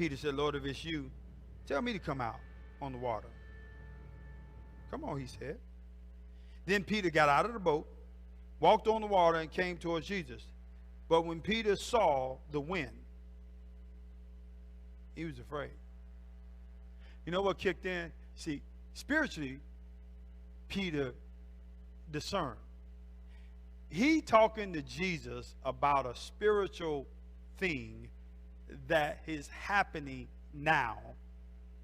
Peter said, Lord, if it's you, tell me to come out on the water. Come on, he said. Then Peter got out of the boat, walked on the water, and came towards Jesus. But when Peter saw the wind, he was afraid. You know what kicked in? See, spiritually, Peter discerned. He talking to Jesus about a spiritual thing that is happening now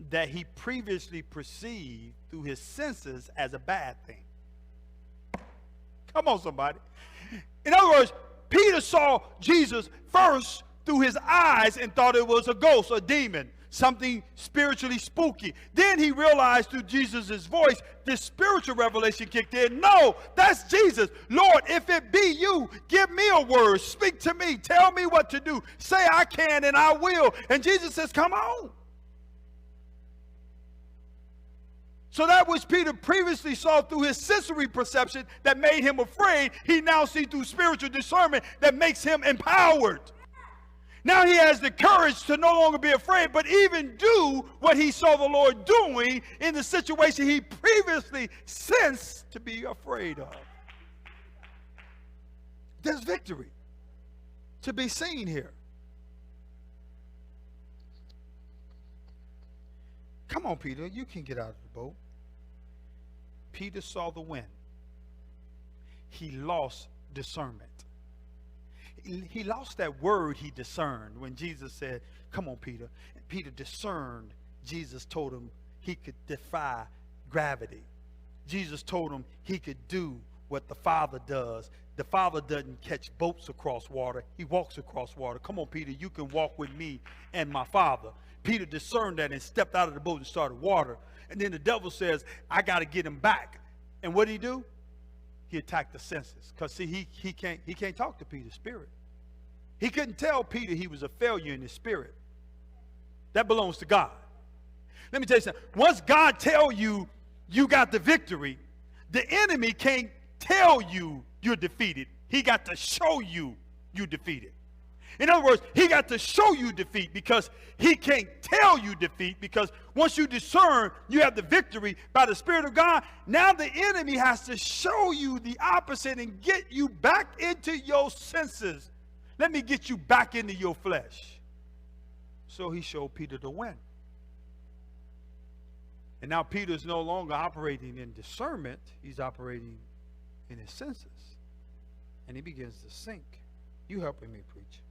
that he previously perceived through his senses as a bad thing. Come on, somebody. In other words, Peter saw Jesus first through his eyes and thought it was a ghost, a demon, something spiritually spooky. Then he realized through Jesus' voice, this spiritual revelation kicked in. No, that's Jesus. Lord, if it be you, give me a word. Speak to me. Tell me what to do. Say I can and I will. And Jesus says, come on. So that which Peter previously saw through his sensory perception that made him afraid, he now sees through spiritual discernment that makes him empowered. Now he has the courage to no longer be afraid, but even do what he saw the Lord doing in the situation he previously sensed to be afraid of. There's victory to be seen here. Come on, Peter, you can get out of the boat. Peter saw the wind. He lost discernment. He lost that word he discerned when Jesus said, come on, Peter. And Peter discerned. Jesus told him he could defy gravity. Jesus told him he could do what the Father does. The Father doesn't catch boats across water. He walks across water. Come on, Peter, you can walk with me and my Father. Peter discerned that and stepped out of the boat and started water. And then the devil says, I got to get him back. And what did he do? He attacked the senses. Because see, he can't talk to Peter's spirit. He couldn't tell Peter he was a failure in his spirit. That belongs to God. Let me tell you something. Once God tells you you got the victory, the enemy can't tell you you're defeated. He got to show you you're defeated. In other words, he got to show you defeat because he can't tell you defeat, because once you discern you have the victory by the Spirit of God, now the enemy has to show you the opposite and get you back into your senses. Let me get you back into your flesh. So he showed Peter the wind. And now Peter's no longer operating in discernment. He's operating in his senses. And he begins to sink. You helping me preach.